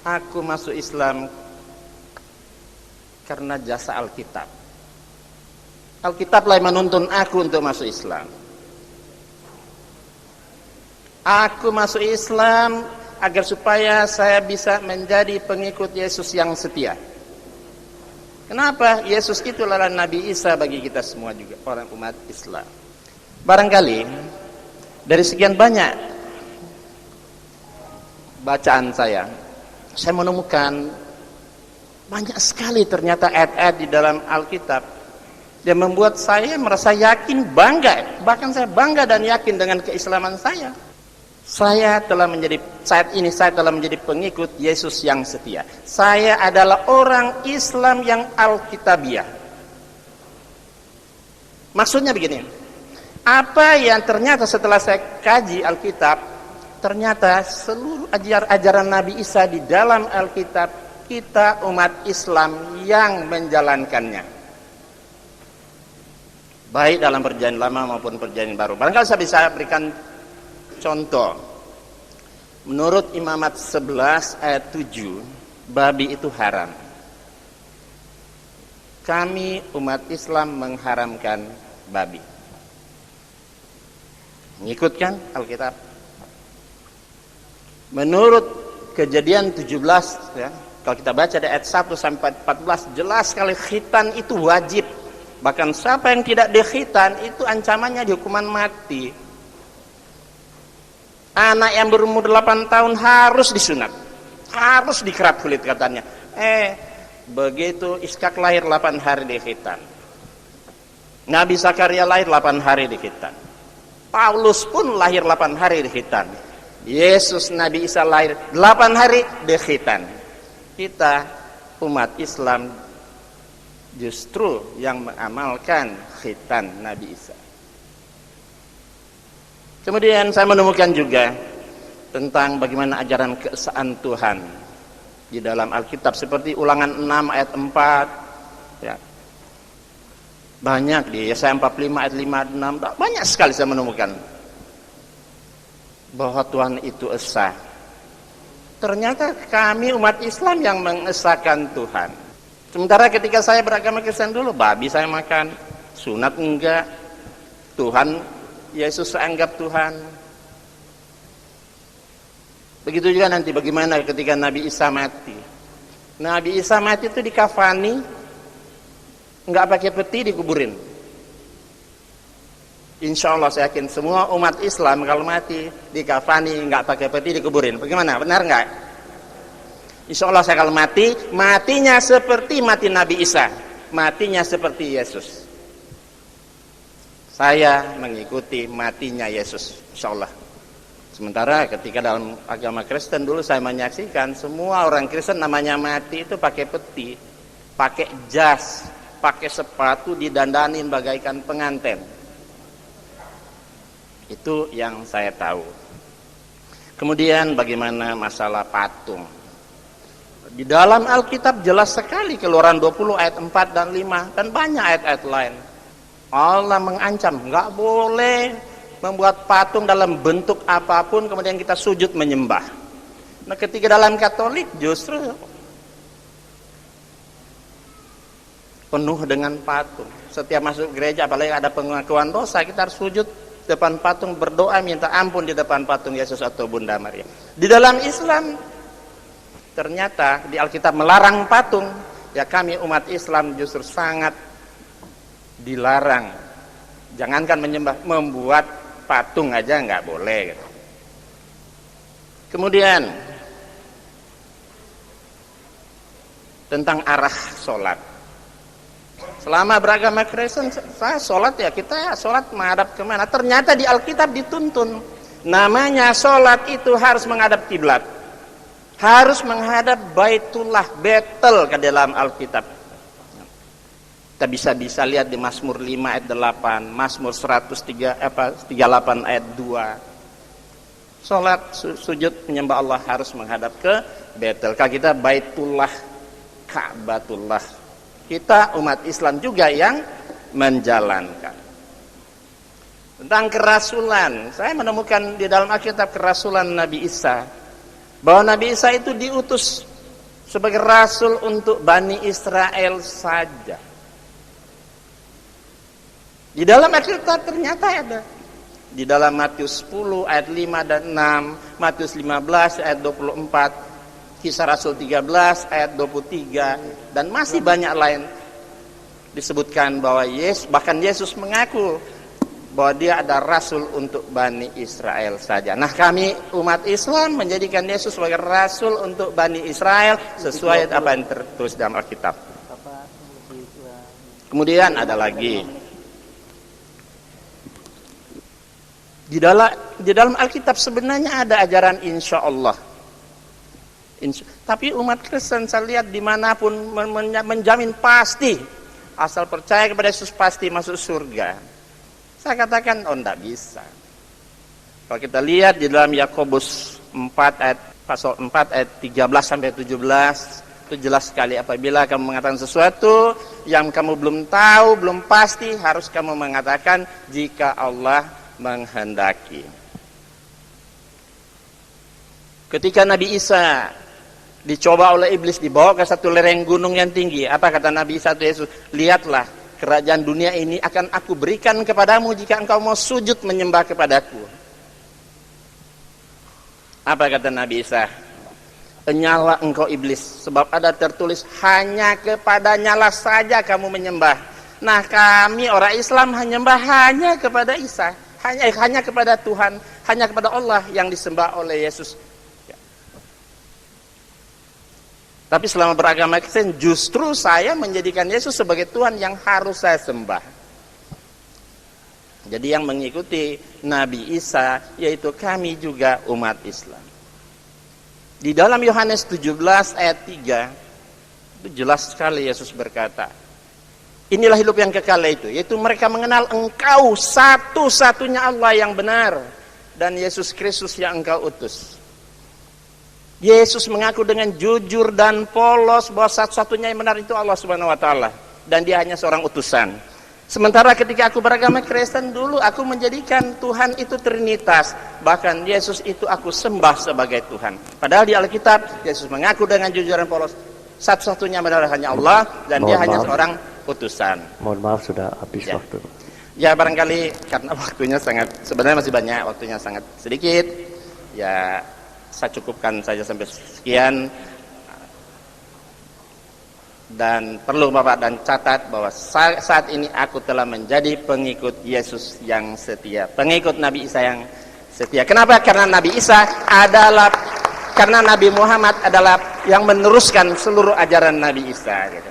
Aku masuk Islam karena jasa Alkitab. Alkitablah yang menuntun aku untuk masuk Islam. Aku masuk Islam agar supaya saya bisa menjadi pengikut Yesus yang setia. Kenapa? Yesus itulah Nabi Isa bagi kita semua juga, orang umat Islam. Barangkali dari sekian banyak bacaan saya menemukan banyak sekali ternyata ayat-ayat di dalam Alkitab yang membuat saya merasa yakin, bangga. Bahkan saya bangga dan yakin dengan keislaman saya. Saat ini saya telah menjadi pengikut Yesus yang setia. Saya adalah orang Islam yang Alkitabiah. Maksudnya begini, apa yang ternyata setelah saya kaji Alkitab, ternyata seluruh ajaran Nabi Isa di dalam Alkitab, kita umat Islam yang menjalankannya. Baik dalam perjanjian lama maupun perjanjian baru. Barangkali saya bisa berikan contoh. Menurut Imamat 11 ayat 7, babi itu haram. Kami umat Islam mengharamkan babi. Mengikutkan Alkitab. Menurut Kejadian 17 ya, kalau kita baca dari ayat 1 sampai 14, jelas sekali khitan itu wajib. Bahkan siapa yang tidak dikhitan itu ancamannya hukuman mati. Anak yang berumur 8 tahun harus disunat, harus dikerap kulit katanya. Begitu Ishak lahir 8 hari dikhitan. Nabi Zakaria lahir 8 hari dikhitan. Paulus pun lahir 8 hari dikhitan. Yesus Nabi Isa lahir 8 hari dikhitan. Kita umat Islam justru yang mengamalkan khitan Nabi Isa. Kemudian saya menemukan juga tentang bagaimana ajaran keesaan Tuhan di dalam Alkitab, seperti Ulangan 6 ayat 4 ya. Banyak di Yesaya 45 ayat 5 6, banyak sekali saya menemukan bahwa Tuhan itu esa. Ternyata kami umat Islam yang mengesahkan Tuhan. Sementara ketika saya beragama Kristen dulu, babi saya makan, sunat enggak, Tuhan Yesus saya anggap Tuhan. Begitu juga nanti bagaimana ketika Nabi Isa mati. Nabi Isa mati itu dikafani, enggak pakai peti, dikuburin. Insya Allah saya yakin semua umat Islam kalau mati dikafani, enggak pakai peti, dikuburin. Bagaimana? Benar enggak? Insya Allah saya kalau mati, matinya seperti mati Nabi Isa, matinya seperti Yesus. Saya mengikuti matinya Yesus, insya Allah. Sementara ketika dalam agama Kristen dulu saya menyaksikan semua orang Kristen namanya mati itu pakai peti, pakai jas, pakai sepatu, didandanin bagaikan pengantin. Itu yang saya tahu. Kemudian bagaimana masalah patung? Di dalam Alkitab jelas sekali, Keluaran 20 ayat 4 dan 5 dan banyak ayat-ayat lain. Allah mengancam, nggak boleh membuat patung dalam bentuk apapun kemudian kita sujud menyembah. Nah, ketika dalam Katolik justru penuh dengan patung. Setiap masuk gereja, apalagi ada pengakuan dosa, kita harus sujud depan patung, berdoa minta ampun di depan patung Yesus atau Bunda Maria. Di dalam Islam ternyata di Alkitab melarang patung. Ya, kami umat Islam justru sangat dilarang. Jangankan menyembah, membuat patung aja nggak boleh gitu. Kemudian tentang arah sholat. Selama beragama Kristen saya sholat ya, kita sholat menghadap kemana? Ternyata di Alkitab dituntun namanya sholat itu harus menghadap kiblat, harus menghadap Baitullah, Betel ke dalam Alkitab. Kita bisa lihat di Mazmur 5 ayat 8, Mazmur 38 ayat 2. Salat sujud menyembah Allah harus menghadap ke Betel. Kalau kita Baitullah, Ka'batullah. Kita umat Islam juga yang menjalankan. Tentang kerasulan, saya menemukan di dalam Alkitab kerasulan Nabi Isa. Bahwa Nabi Isa itu diutus sebagai rasul untuk Bani Israel saja. Di dalam Alkitab ternyata ada. Di dalam Matius 10 ayat 5 dan 6, Matius 15 ayat 24, Kisah Rasul 13 ayat 23, dan masih banyak lain disebutkan bahwa bahkan Yesus mengaku bahwa dia ada rasul untuk Bani Israel saja. Nah, kami umat Islam menjadikan Yesus sebagai rasul untuk Bani Israel sesuai apa yang tertulis dalam Alkitab. Kemudian ada lagi di dalam Alkitab sebenarnya ada ajaran insya Allah. Tapi umat Kristen saya lihat dimanapun menjamin pasti, asal percaya kepada Yesus pasti masuk surga. Saya katakan, oh enggak bisa. Kalau kita lihat di dalam Yakobus 4 ayat pasal 4 ayat 13 sampai 17, itu jelas sekali, apabila kamu mengatakan sesuatu yang kamu belum tahu, belum pasti, harus kamu mengatakan jika Allah menghendaki. Ketika Nabi Isa dicoba oleh iblis, dibawa ke satu lereng gunung yang tinggi, apa kata Nabi Isa itu Yesus? Lihatlah, kerajaan dunia ini akan aku berikan kepadamu jika engkau mau sujud menyembah kepadaku. Apa kata Nabi Isa? Enyala engkau iblis, sebab ada tertulis hanya kepadanya saja kamu menyembah. Nah, kami orang Islam menyembah hanya kepada Isa, hanya kepada Tuhan, hanya kepada Allah yang disembah oleh Yesus. Tapi selama beragama Kristen, justru saya menjadikan Yesus sebagai Tuhan yang harus saya sembah. Jadi yang mengikuti Nabi Isa, yaitu kami juga umat Islam. Di dalam Yohanes 17 ayat 3, itu jelas sekali Yesus berkata, inilah hidup yang kekal yaitu mereka mengenal engkau satu-satunya Allah yang benar, dan Yesus Kristus yang engkau utus. Yesus mengaku dengan jujur dan polos bahwa satu-satunya yang benar itu Allah Subhanahu wa taala, dan dia hanya seorang utusan. Sementara ketika aku beragama Kristen dulu, aku menjadikan Tuhan itu Trinitas, bahkan Yesus itu aku sembah sebagai Tuhan. Padahal di Alkitab Yesus mengaku dengan jujur dan polos satu-satunya benar hanya Allah, dan dia hanya seorang utusan. Mohon maaf sudah habis waktu. Ya, barangkali karena waktunya sebenarnya masih banyak, waktunya sangat sedikit. Ya, saya cukupkan saja sampai sekian. Dan perlu Bapak dan catat bahwa saat ini aku telah menjadi pengikut Yesus yang setia, pengikut Nabi Isa yang setia. Kenapa? Karena Nabi Nabi Muhammad adalah yang meneruskan seluruh ajaran Nabi Isa gitu.